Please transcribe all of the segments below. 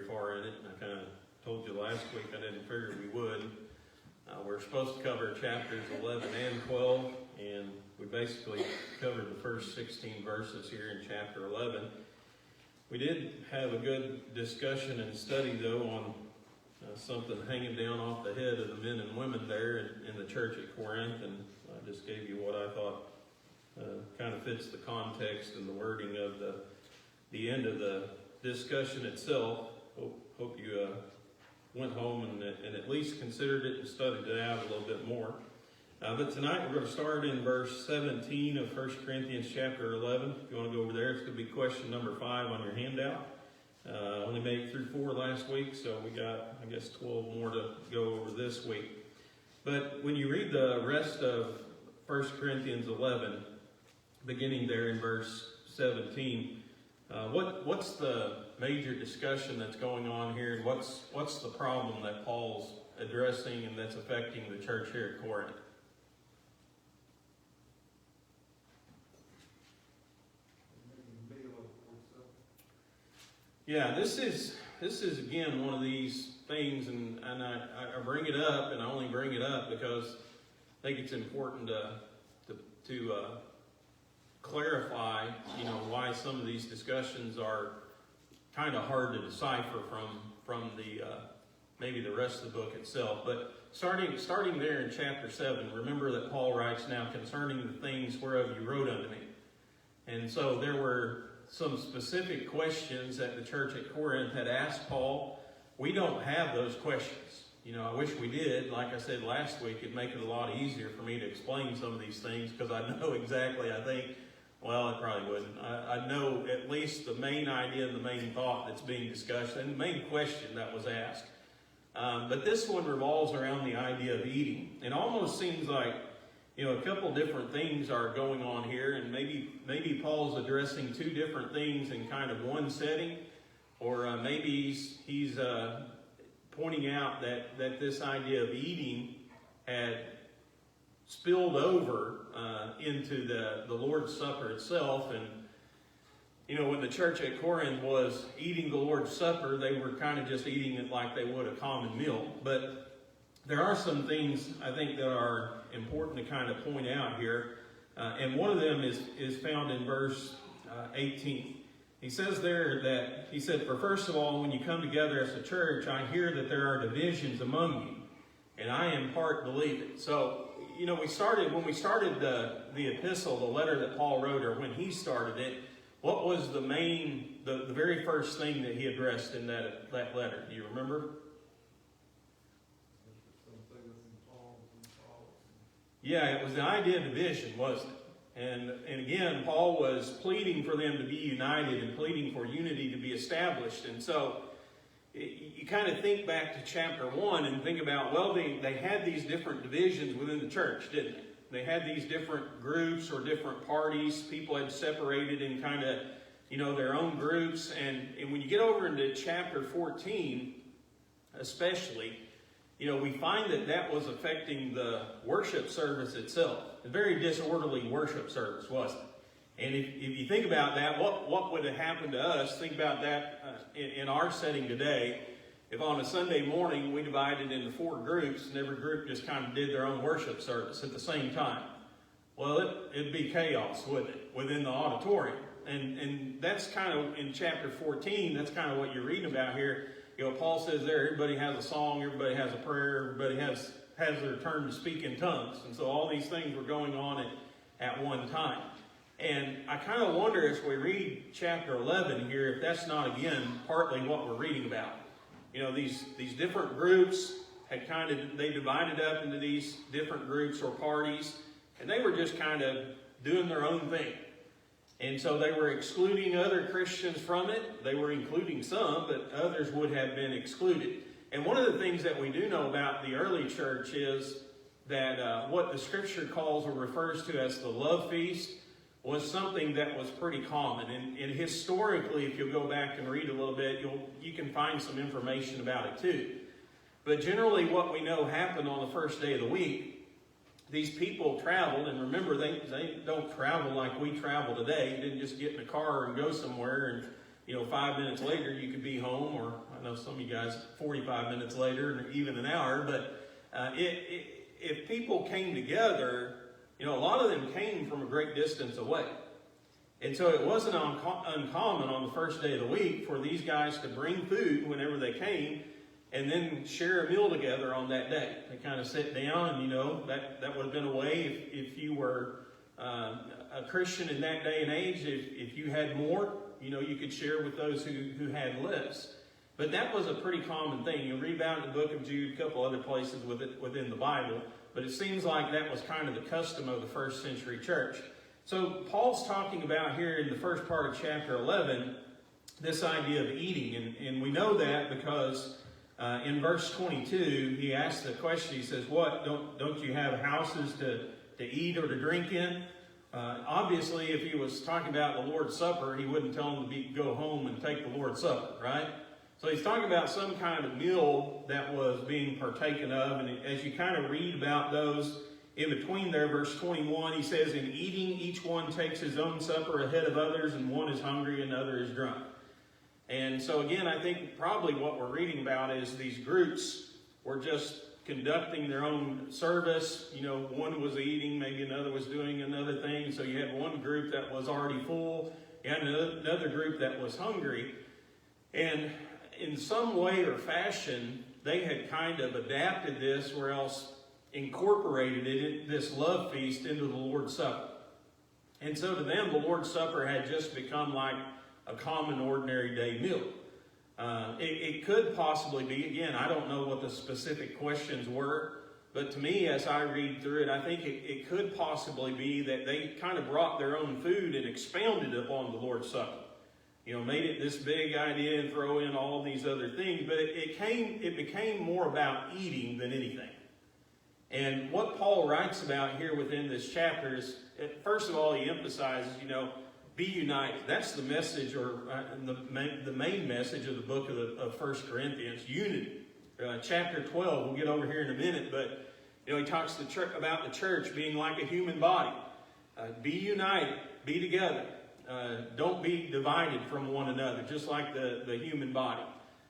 far in it, and I kind of told you last week I didn't figure we would. We're supposed to cover chapters 11 and 12, and we basically covered the first 16 verses here in chapter 11. We did have a good discussion and study, though, on something hanging down off the head of the men and women there in the church at Corinth, and I just gave you what I thought kind of fits the context and the wording of the end of the discussion itself. Hope you went home and at least considered it and studied it out a little bit more. But tonight we're going to start in verse 17 of 1 Corinthians chapter 11. If you want to go over there, it's going to be question number 5 on your handout. Only made it through 4 last week, so we got, I guess, 12 more to go over this week. But when you read the rest of 1 Corinthians 11, beginning there in verse 17, what's the major discussion that's going on here, and what's the problem that Paul's addressing and that's affecting the church here at Corinth? Yeah, this is again one of these things, and I bring it up, and I only bring it up because I think it's important to clarify, why some of these discussions are kind of hard to decipher from the maybe the rest of the book itself. But starting there in chapter 7, remember that Paul writes, "Now concerning the things whereof you wrote unto me." And so there were some specific questions that the church at Corinth had asked Paul. We don't have those questions. I wish we did. Like I said last week, it'd make it a lot easier for me to explain some of these things because I know exactly, well, it probably wouldn't. I know at least the main idea and the main thought that's being discussed and the main question that was asked. But this one revolves around the idea of eating. It almost seems like, a couple different things are going on here, and maybe Paul's addressing 2 different things in kind of one setting, or maybe he's pointing out that this idea of eating had spilled over into the Lord's Supper itself. And when the church at Corinth was eating the Lord's Supper, they were kind of just eating it like they would a common meal. But there are some things I think that are important to kind of point out here. And one of them is found in verse 18. He says there that, he said, "For first of all, when you come together as a church, I hear that there are divisions among you, and I in part believe it." So, when we started the epistle, the letter that Paul wrote, or when he started it, what was the very first thing that he addressed in that letter? Do you remember? Yeah, it was the idea of division, wasn't it? And again, Paul was pleading for them to be united and pleading for unity to be established. And so you kind of think back to chapter 1 and think about, well, they had these different divisions within the church, didn't they? They had these different groups or different parties. People had separated in kind of, their own groups. And when you get over into chapter 14, especially, we find that was affecting the worship service itself. A very disorderly worship service, wasn't it? And if you think about that, what would have happened to us? Think about that in our setting today. If on a Sunday morning we divided into 4 groups and every group just kind of did their own worship service at the same time, well, it'd be chaos, wouldn't it, within the auditorium? And that's kind of in chapter 14. That's kind of what you're reading about here. Paul says there, everybody has a song, everybody has a prayer, everybody has their turn to speak in tongues. And so all these things were going on at one time. And I kind of wonder as we read chapter 11 here, if that's not, again, partly what we're reading about. These different groups had they divided up into these different groups or parties, and they were just kind of doing their own thing. And so they were excluding other Christians from it. They were including some, but others would have been excluded. And one of the things that we do know about the early church is that what the Scripture calls or refers to as the love feast was something that was pretty common. And historically, if you'll go back and read a little bit, you can find some information about it too. But generally what we know happened on the first day of the week, these people traveled, and remember, they don't travel like we travel today. You didn't just get in a car and go somewhere and 5 minutes later you could be home, or I know some of you guys 45 minutes later, or even an hour. But if people came together, a lot of them came from a great distance away. And so it wasn't uncommon on the first day of the week for these guys to bring food whenever they came and then share a meal together on that day. They kind of sit down, and that would have been a way if you were a Christian in that day and age, if you had more, you could share with those who had less. But that was a pretty common thing. You'll read about in the book of Jude, a couple other places within the Bible, but it seems like that was kind of the custom of the first century church. So Paul's talking about here in the first part of chapter 11, this idea of eating. And we know that because in verse 22, he asks the question, he says, what, don't you have houses to eat or to drink in? Obviously, if he was talking about the Lord's Supper, he wouldn't tell them to go home and take the Lord's Supper, right? So he's talking about some kind of meal that was being partaken of. And as you kind of read about those in between there, verse 21, he says, in eating, each one takes his own supper ahead of others, and one is hungry and another is drunk. And so again, I think probably what we're reading about is these groups were just conducting their own service. One was eating, maybe another was doing another thing. So you had one group that was already full, and another group that was hungry. And in some way or fashion, they had kind of adapted this, or else incorporated this love feast into the Lord's Supper. And so to them, the Lord's Supper had just become like a common, ordinary day meal. It could possibly be, again, I don't know what the specific questions were, but to me, as I read through it, I think it could possibly be that they kind of brought their own food and expounded upon the Lord's Supper. Made it this big idea and throw in all these other things, but it became more about eating than anything. And what Paul writes about here within this chapter is, first of all, he emphasizes, be united. That's the message, or the main message of the book of 1 Corinthians, unity. Chapter 12, we'll get over here in a minute, but he talks about the church being like a human body. Be united, be together. Don't be divided from one another, just like the human body.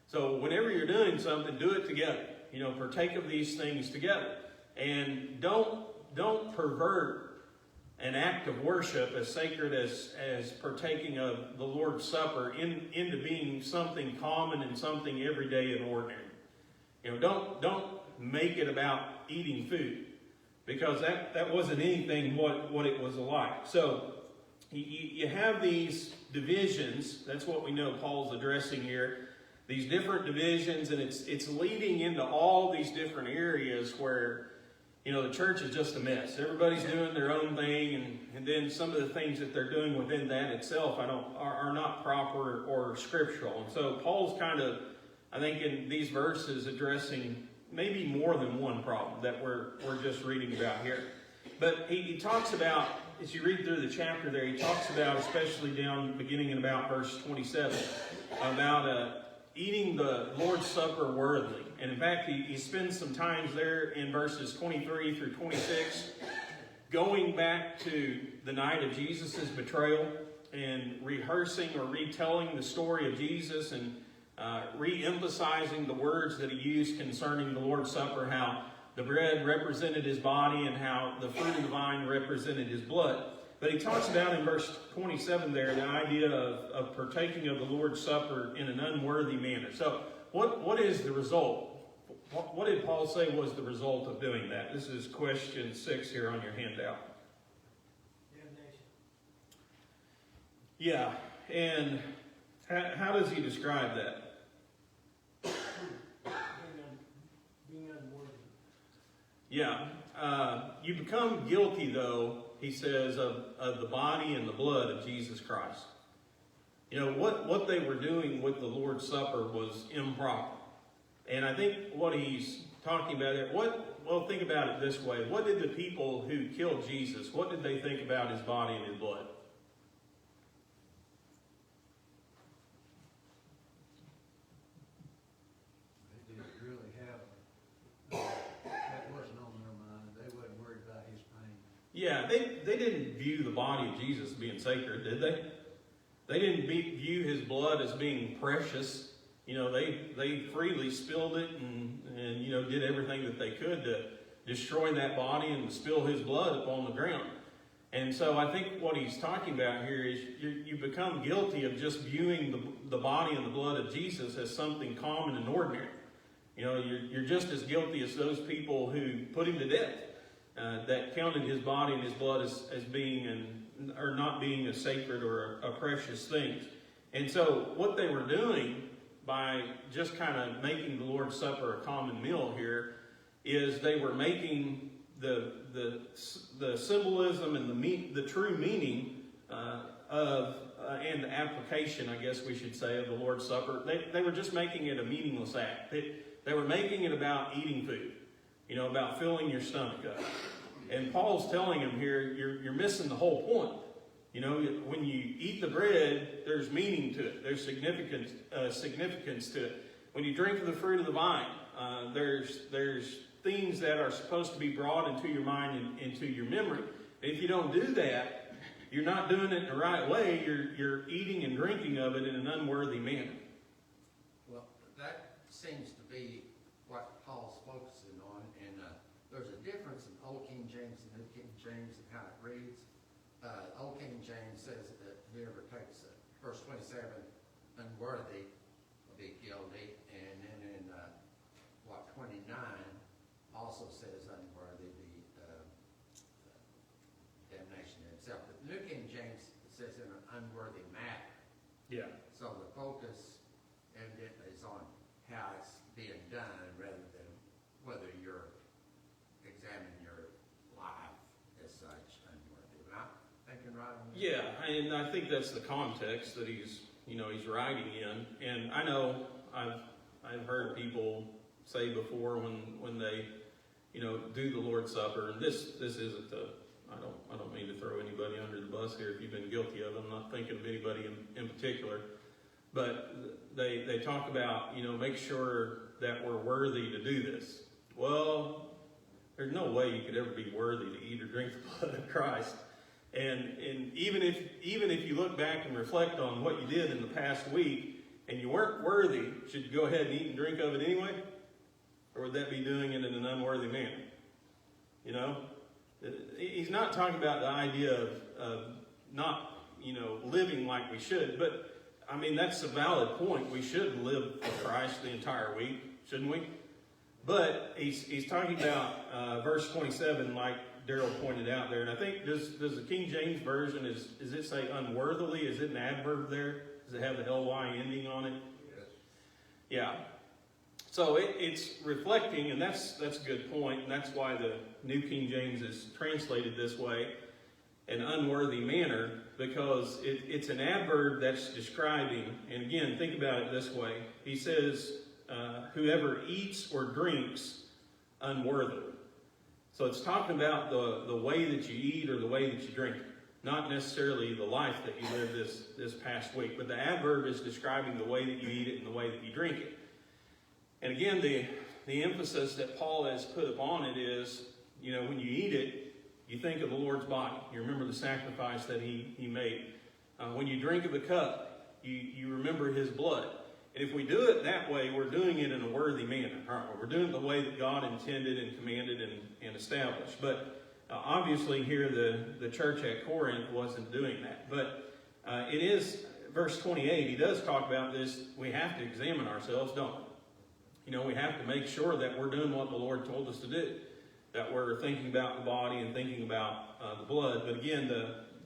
So whenever you're doing something, do it together. Partake of these things together. And don't pervert an act of worship as sacred as partaking of the Lord's Supper into being something common and something everyday and ordinary. Don't make it about eating food, because that wasn't anything what it was like. So you have these divisions. That's what we know Paul's addressing here. These different divisions, and it's leading into all these different areas where the church is just a mess. Everybody's doing their own thing, and then some of the things that they're doing within that itself are not proper or scriptural. And so Paul's kind of, I think, in these verses addressing maybe more than one problem that we're just reading about here. But he talks about, as you read through the chapter there, he talks about, especially down beginning in about verse 27, about eating the Lord's Supper worthily. And in fact, he spends some times there in verses 23 through 26 going back to the night of Jesus' betrayal and rehearsing or retelling the story of Jesus, and re-emphasizing the words that he used concerning the Lord's Supper, how the bread represented his body and how the fruit of the vine represented his blood. But he talks about in verse 27 there the idea of partaking of the Lord's Supper in an unworthy manner. So what is the result? What did Paul say was the result of doing that? This is question 6 here on your handout. Damnation. Yeah, and how does he describe that? Being unworthy. Yeah, you become guilty, though, he says, of the body and the blood of Jesus Christ. What they were doing with the Lord's Supper was improper. And I think what he's talking about there, think about it this way. What did the people who killed Jesus, what did they think about his body and his blood? They didn't really have, that wasn't on their mind. They wasn't worried about his pain. Yeah, they didn't view the body of Jesus being sacred, did they? they didn't view his blood as being precious. You know, they freely spilled it and you know, did everything that they could to destroy that body and spill his blood upon the ground. And so I think what he's talking about here is you become guilty of just viewing the body and the blood of Jesus as something common and ordinary. You know, you're just as guilty as those people who put him to death, that counted his body and his blood as being or not being as sacred or a precious thing. And so what they were doing by just kind of making the Lord's Supper a common meal here is they were making the symbolism and the true meaning and the application, I guess we should say, of the Lord's Supper. They were just making it a meaningless act. They were making it about eating food, you know, about filling your stomach up. And Paul's telling them here, you're missing the whole point. You know, when you eat the bread, there's meaning to it. There's significance to it. When you drink of the fruit of the vine, there's things that are supposed to be brought into your mind and into your memory. And if you don't do that, you're not doing it in the right way. You're eating and drinking of it in an unworthy manner. Well, that seems to be what Paul's focusing on, and there's a difference in Old King James and New King James and how it reads. Old King James says that whoever takes verse 27, unworthy, will be guilty, and then in 29 also says unworthy, the damnation in itself. But New King James says in an unworthy matter. Yeah. So the focus evidently is on how it's being done rather than whether you're examining your life as such unworthy. Am I thinking right on that? Yeah, and I think that's the context that he's writing in. And I know I've heard people say before when they, you know, do the Lord's Supper, and this isn't I don't mean to throw anybody under the bus here if you've been guilty of it. I'm not thinking of anybody in particular. But they talk about, you know, make sure that we're worthy to do this. Well, there's no way you could ever be worthy to eat or drink the blood of Christ. And even if you look back and reflect on what you did in the past week and you weren't worthy, should you go ahead and eat and drink of it anyway? Or would that be doing it in an unworthy manner? You know? He's not talking about the idea of not, you know, living like we should, but I mean, that's a valid point. We should live for Christ the entire week, shouldn't we? But he's talking about verse 27, like Daryl pointed out there. And I think, does the King James Version, does it say unworthily? Is it an adverb there? Does it have the ly ending on it? Yes. Yeah. So it's reflecting, and that's a good point, and that's why the New King James is translated this way, an unworthy manner, because it's an adverb that's describing, and again, think about it this way. He says, whoever eats or drinks unworthily. So it's talking about the way that you eat or the way that you drink, not necessarily the life that you live this past week, but the adverb is describing the way that you eat it and the way that you drink it. And again, the emphasis that Paul has put upon it is, you know, when you eat it, you think of the Lord's body. You remember the sacrifice that he made. When you drink of the cup, you remember his blood. And if we do it that way, we're doing it in a worthy manner. We're doing it the way that God intended and commanded and established. But obviously here the church at Corinth wasn't doing that. But it is, verse 28, he does talk about this. We have to examine ourselves, don't we? You know, we have to make sure that we're doing what the Lord told us to do, that we're thinking about the body and thinking about the blood. But again,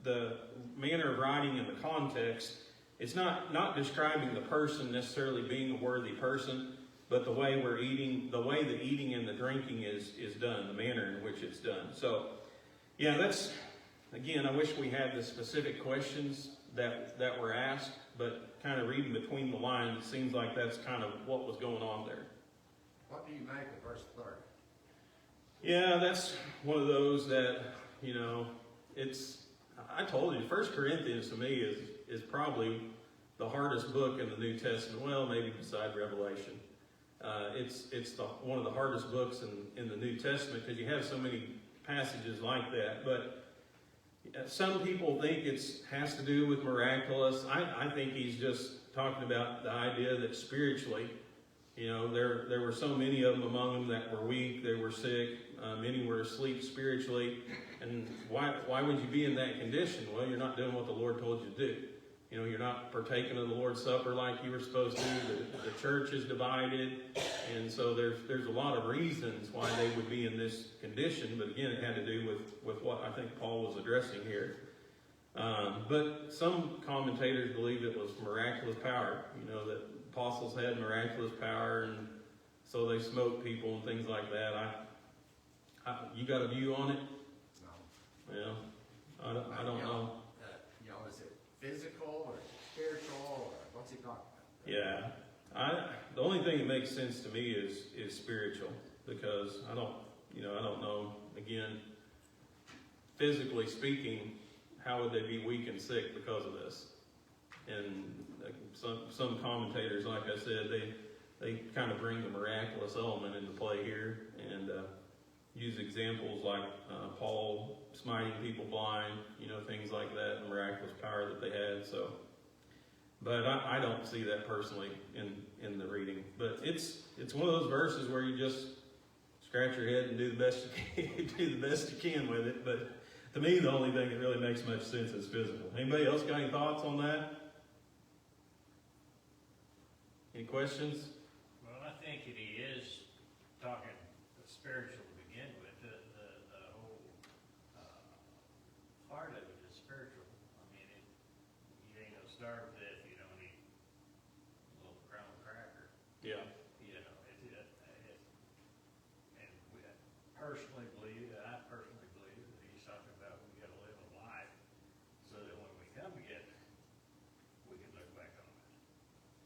the manner of writing in the context, it's not describing the person necessarily being a worthy person, but the way we're eating, the way the eating and the drinking is done, the manner in which it's done. So, yeah, that's, again, I wish we had the specific questions that were asked, but kind of reading between the lines, it seems like that's kind of what was going on there. What do you make of verse 30? Yeah, that's one of those that, you know, I told you, 1 Corinthians to me is probably the hardest book in the New Testament. Well, maybe beside Revelation. It's one of the hardest books in the New Testament because you have so many passages like that. But Some people think has to do with miraculous. I think he's just talking about the idea that spiritually, there were so many of them among them that were weak, they were sick, many were asleep spiritually. And why would you be in that condition? Well, you're not doing what the Lord told you to do. You're not partaking of the Lord's Supper like you were supposed to. The church is divided. And so there's a lot of reasons why they would be in this condition. But again, it had to do with what I think Paul was addressing here. But some commentators believe it was miraculous power. That apostles had miraculous power, and so they smoked people and things like that. You got a view on it? No. Yeah. I don't know. Is it physical or spiritual or what's he talking about? Yeah. The only thing that makes sense to me is spiritual, because I don't know, again, physically speaking, how would they be weak and sick because of this? And some commentators, like I said, they kind of bring the miraculous element into play here, and use examples like Paul smiting people blind, things like that, the miraculous power that they had. So, but I don't see that personally in the reading. But it's one of those verses where you just scratch your head and do the best you can with it. But to me, the only thing that really makes much sense is physical. Anybody else got any thoughts on that? Any questions? Well, I think that he is talking spiritual to begin with. The whole part of it is spiritual. I mean, you ain't gonna starve to death if you don't eat a little crown cracker. Yeah. And I personally believe that he's talking about we gotta live a life so that when we come together, we can look back on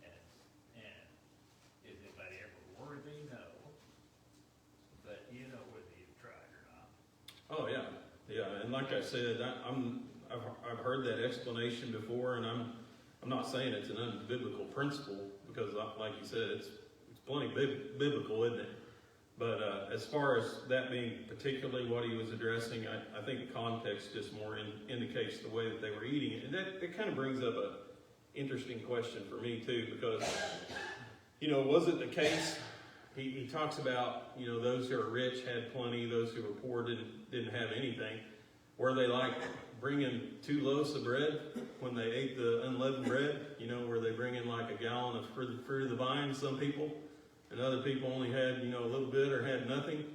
it. And is anybody ever worthy? No. But whether you've tried or not. Oh yeah. And like I said, I've heard that explanation before, and I'm not saying it's an unbiblical principle, because like you said, it's plenty biblical, isn't it? But as far as that being particularly what he was addressing, I think the context just more indicates the way that they were eating it. And that kind of brings up a interesting question for me too, because, was it the case, he talks about, those who are rich had plenty, those who were poor didn't have anything. Were they like bringing 2 loaves of bread when they ate the unleavened bread? Were they bringing like a gallon of fruit of the vine, some people? And other people only had, a little bit or had nothing.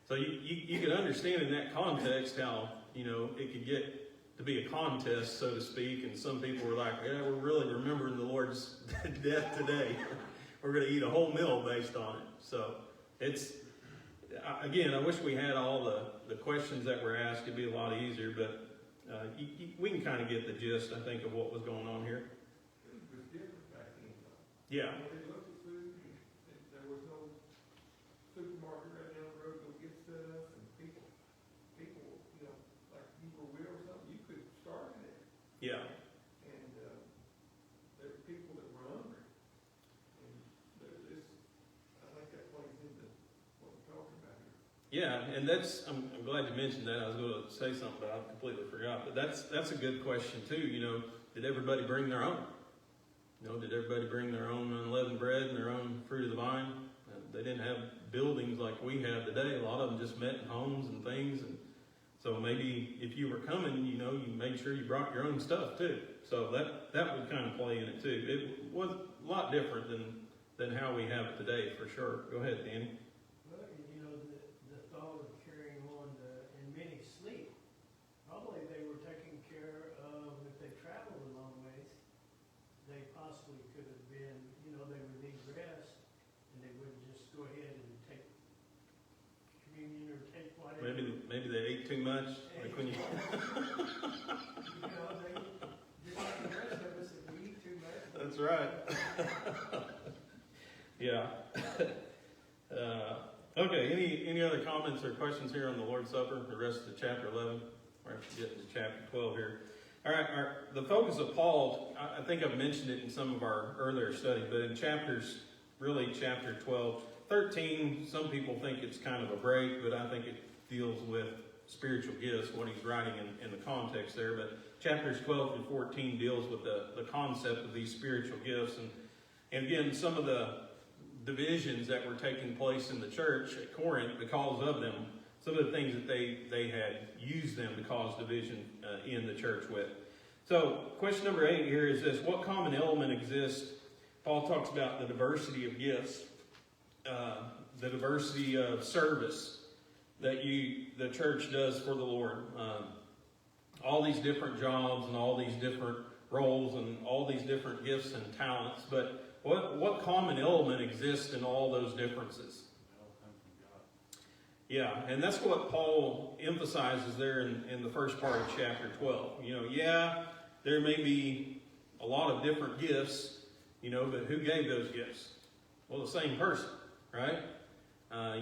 So you can understand in that context how, it could get to be a contest, so to speak. And some people were like, yeah, we're really remembering the Lord's death today. We're going to eat a whole meal based on it. So again, I wish we had all the questions that were asked. It'd be a lot easier, but we can kind of get the gist, I think, of what was going on here. It was different back then. Yeah. When they looked at food, there was no supermarket right down the road to get stuff, and people, like you were will or something, you could starve there. Yeah. And there were people that were hungry. And I think that plays into what we're talking about here. Yeah, and I'm glad you mentioned that. I was going to say something, but I completely forgot. But that's a good question too. Did everybody bring their own? Did everybody bring their own unleavened bread and their own fruit of the vine? They didn't have buildings like we have today. A lot of them just met in homes and things. And so maybe if you were coming, you made sure you brought your own stuff too. So that would kind of play in it too. It was a lot different than how we have it today, for sure. Go ahead, Danny. Well, the thought of carrying on and many sleep, probably they were taking care of, if they traveled a long ways, they possibly could have been, they would need rest, and they wouldn't just go ahead and take communion or take whatever. Maybe they ate too much. Like when you... They, just like the rest of us, if we eat too much. That's right. Yeah. Okay, any other comments or questions here on the Lord's Supper, the rest of chapter 11? We're getting to chapter 12 here. All right, the focus of Paul, I think I've mentioned it in some of our earlier studies, but in chapter 12, 13, some people think it's kind of a break, but I think it deals with spiritual gifts, what he's writing in the context there. But chapters 12 and 14 deals with the concept of these spiritual gifts. And again, some of the divisions that were taking place in the church at Corinth because of them, some of the things that they had used them to cause division in the church with. So question number 8 here is this: what common element exists? Paul talks about the diversity of gifts, the diversity of service that the church does for the Lord. All these different jobs and all these different roles and all these different gifts and talents. But what common element exists in all those differences? Yeah, and that's what Paul emphasizes there in the first part of chapter 12. Yeah, there may be a lot of different gifts, but who gave those gifts? Well, the same person, right?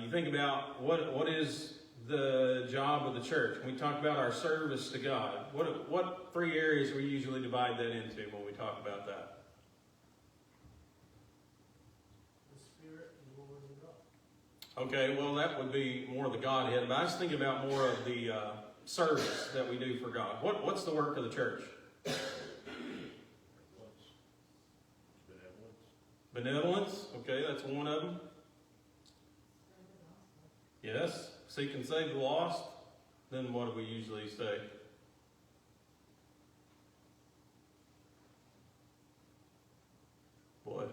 You think about what is the job of the church. When we talk about our service to God, what 3 areas we usually divide that into when we talk about that? The Spirit and the Word of God. Okay, well, that would be more of the Godhead, but I was thinking about more of the service that we do for God. What's the work of the church? Benevolence. Okay, that's one of them. Yes, seek and save the lost. Then what do we usually say? What?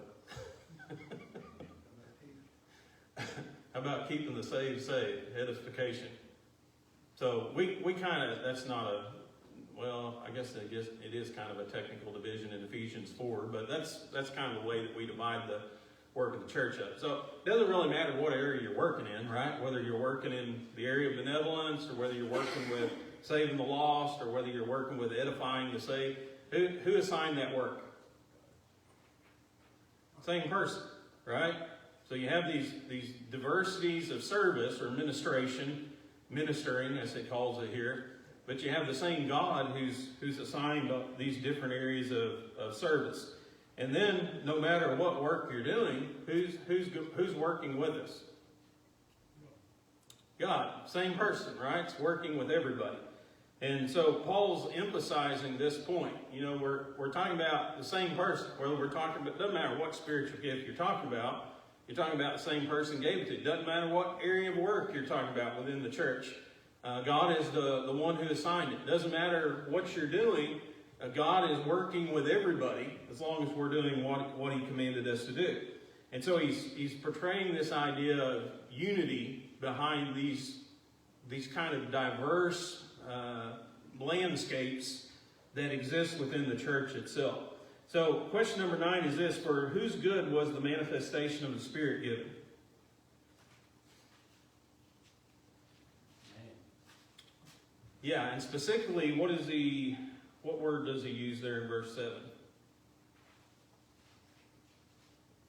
How about keeping the saved saved? Edification. So we kind of, that's not a, well, I guess it is kind of a technical division in Ephesians 4, but that's kind of the way that we divide the work of the church up. So it doesn't really matter what area you're working in, right? Whether you're working in the area of benevolence, or whether you're working with saving the lost, or whether you're working with edifying the saved. Who assigned that work? Same person, right? So you have these diversities of service or ministering, as it calls it here, but you have the same God who's assigned these different areas of service. And then, no matter what work you're doing, who's working with us? God, same person, right? It's working with everybody. And so Paul's emphasizing this point. We're talking about the same person. Whether we're talking about, doesn't matter what spiritual gift you're talking about the same person gave it to you. Doesn't matter what area of work you're talking about within the church. God is the one who assigned it. Doesn't matter what you're doing. God is working with everybody as long as we're doing what He commanded us to do. And so He's portraying this idea of unity behind these kind of diverse landscapes that exist within the church itself. So question number 9 is this: for whose good was the manifestation of the Spirit given? Yeah, and specifically, what word does he use there in verse 7?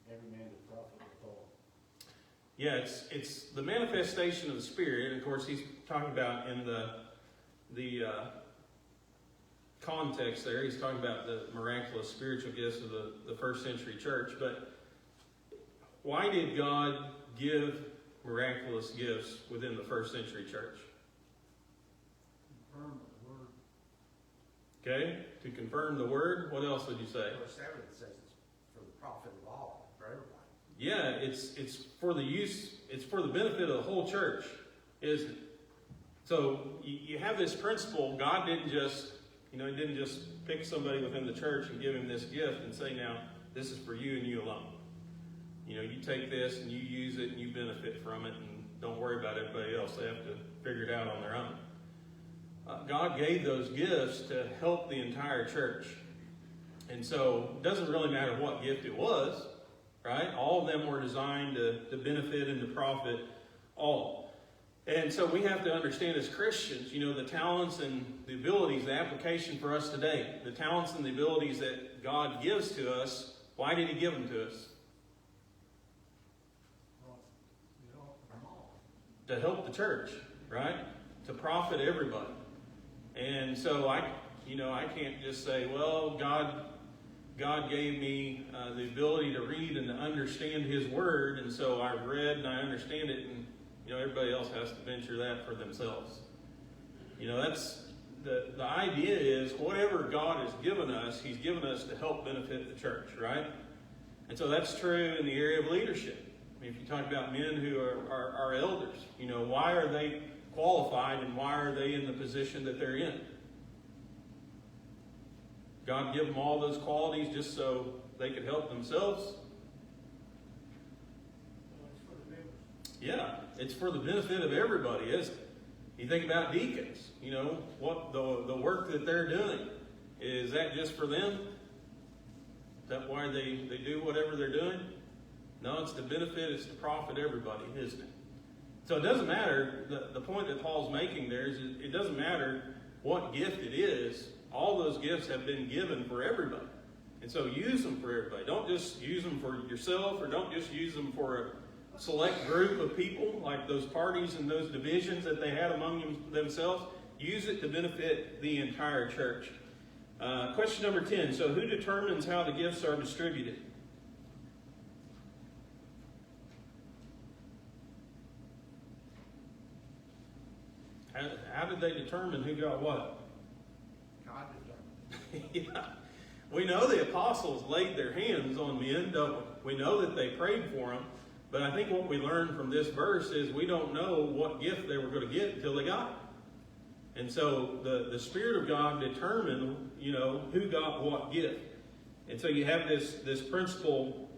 Every man to profit with all. Yeah, it's the manifestation of the Spirit. And of course, he's talking about in the context there, he's talking about the miraculous spiritual gifts of the first century church. But why did God give miraculous gifts within the first century church? Confirm the word. Okay, to confirm the word. What else would you say? Verse 7 says it's for the profit of all, for everybody. Yeah, it's for the use, it's for the benefit of the whole church, isn't it? So you have this principle. God didn't just, He didn't just pick somebody within the church and give him this gift and say, now, this is for you and you alone. You take this and you use it and you benefit from it, and don't worry about everybody else. They have to figure it out on their own. God gave those gifts to help the entire church. And so it doesn't really matter what gift it was, right? All of them were designed to benefit and to profit all. And so we have to understand as Christians, the talents and the abilities, the application for us today, the talents and the abilities that God gives to us. Why did He give them to us? To help the church, right? To profit everybody. And so I can't just say, well, God gave me the ability to read and to understand His Word, and so I've read and I understand it, and everybody else has to venture that for themselves. You know, that's the idea is whatever God has given us, He's given us to help benefit the church, right? And so that's true in the area of leadership. I mean, if you talk about men who are elders, you know, why are they qualified and why are they in the position that they're in? God give them all those qualities just so they could help themselves? Well, it's for the members. Yeah, it's for the benefit of everybody, isn't it? You think about deacons, you know, what the work that they're doing. Is that just for them? Is that why they do whatever they're doing? No, it's to benefit, it's to profit everybody, isn't it? So it doesn't matter, the point that Paul's making there is it doesn't matter what gift it is, all those gifts have been given for everybody. And so use them for everybody. Don't just use them for yourself, or don't just use them for a select group of people, like those parties and those divisions that they had among themselves. Use it to benefit the entire church. Question number 10. So who determines how the gifts are distributed? How did they determine who got what? God determined. Yeah. We know the apostles laid their hands on men, don't we? We know that they prayed for them. But I think what we learn from this verse is we don't know what gift they were going to get until they got it. And so the Spirit of God determined, you know, who got what gift. And so you have this principle,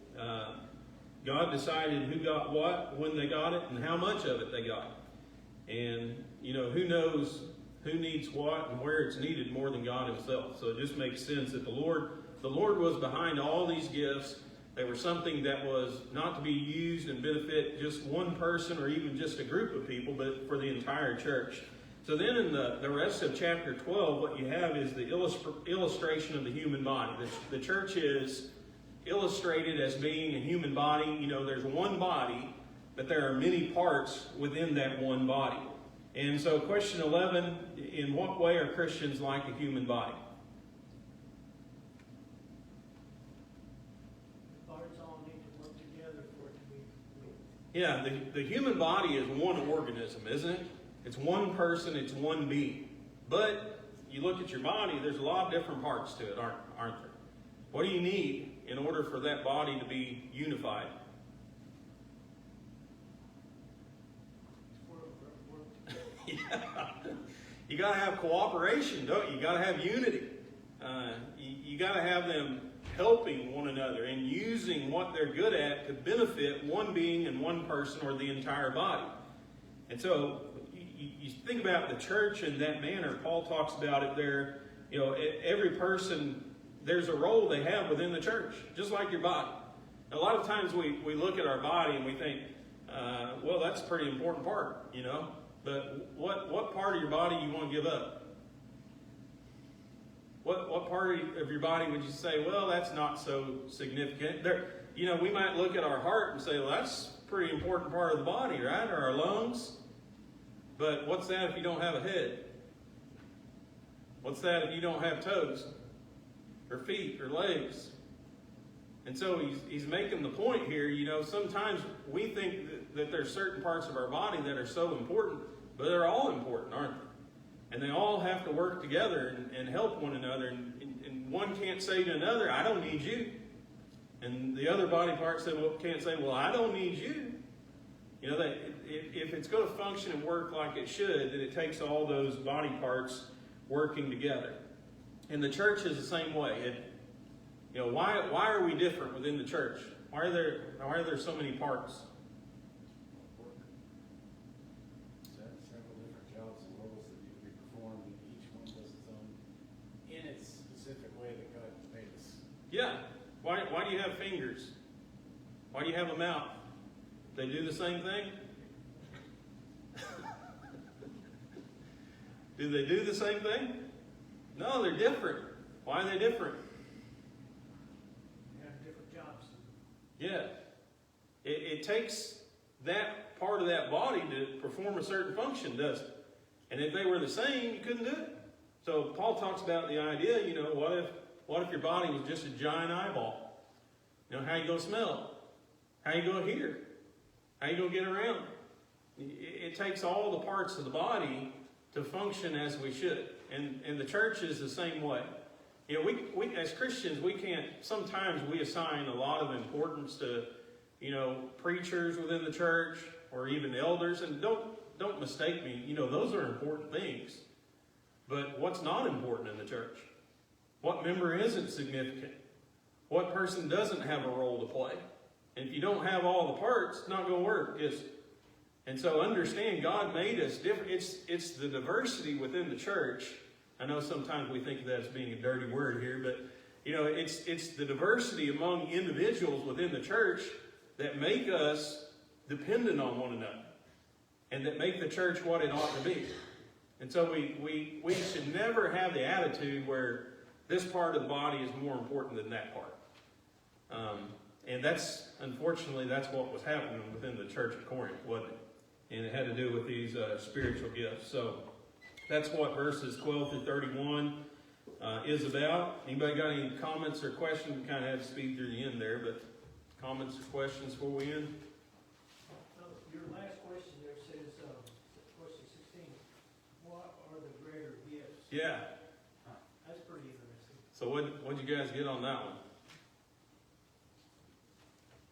God decided who got what, when they got it, and how much of it they got. And, you know, who knows who needs what and where it's needed more than God Himself. So it just makes sense that the Lord was behind all these gifts. They were something that was not to be used and benefit just one person or even just a group of people, but for the entire church. So then in the rest of chapter 12, what you have is the illustration of the human body. The church is illustrated as being a human body. You know, there's one body, but there are many parts within that one body. And so question 11, in what way are Christians like a human body? The parts all need to work together for it to be complete. Yeah, the human body is one organism, isn't it? It's one person, it's one being. But you look at your body, there's a lot of different parts to it, aren't there? What do you need in order for that body to be unified? Yeah. You got to have cooperation, don't you? You got to have unity. You got to have them helping one another and using what they're good at to benefit one being and one person or the entire body. And so you think about the church in that manner. Paul talks about it there. You know, every person, there's a role they have within the church, just like your body. A lot of times we look at our body and we think, well, that's a pretty important part, you know. But what part of your body you want to give up? What part of your body would you say, well, that's not so significant? You know, we might look at our heart and say, well, that's a pretty important part of the body, right? Or our lungs. But what's that if you don't have a head? What's that if you don't have toes? Or feet or legs? And so he's making the point here, you know, sometimes we think that there's certain parts of our body that are so important, but they're all important, aren't they? And they all have to work together and help one another. And one can't say to another, I don't need you. And the other body part can't say, well, I don't need you. You know, that if it's going to function and work like it should, then it takes all those body parts working together. And the church is the same way. You know, why are we different within the church? Why are there so many parts? Several different jobs and roles that need to be performed, and each one does its own in its specific way that God made us. Yeah. Why do you have fingers? Why do you have a mouth? They do the same thing? Do they do the same thing? No, they're different. Why are they different? They have different jobs. Yeah. It takes that part of that body to perform a certain function, doesn't it? And if they were the same, you couldn't do it. So Paul talks about the idea, you know, what if your body was just a giant eyeball? You know, how you going to smell? How you going to hear? How you going to get around? It takes all the parts of the body to function as we should. And the church is the same way. You know, we as Christians, we can't, sometimes we assign a lot of importance to, you know, preachers within the church or even elders. And don't mistake me, you know, those are important things. But what's not important in the church? What member isn't significant? What person doesn't have a role to play? And if you don't have all the parts, it's not going to work, is it? And so understand, God made us different. It's the diversity within the church. I know sometimes we think of that as being a dirty word here, but you know, it's the diversity among individuals within the church that make us dependent on one another, and that make the church what it ought to be. And so we should never have the attitude where this part of the body is more important than that part. And unfortunately, that's what was happening within the church of Corinth, wasn't it? And it had to do with these spiritual gifts. So that's what verses 12 through 31 is about. Anybody got any comments or questions? We kind of had to speed through the end there, but comments or questions before we end? Your last question there says, question 16, what are the greater gifts? Yeah. That's pretty interesting. So what'd you guys get on that one?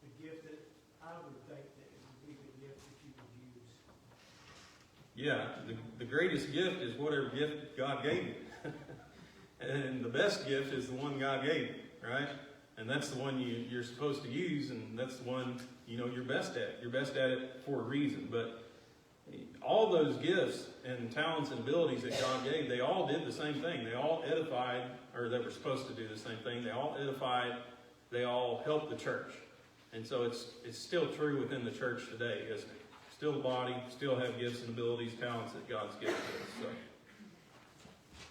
The gift that I would think that it would be the gift that you would use. Yeah, the greatest gift is whatever gift God gave you. And the best gift is the one God gave you, right? And that's the one you're supposed to use, and that's the one, you know, you're best at. You're best at it for a reason. But all those gifts and talents and abilities that God gave, they all did the same thing. They all edified, or they were supposed to do the same thing. They all edified, they all helped the church. And so it's still true within the church today, isn't it? Still the body, still have gifts and abilities, talents that God's given us. So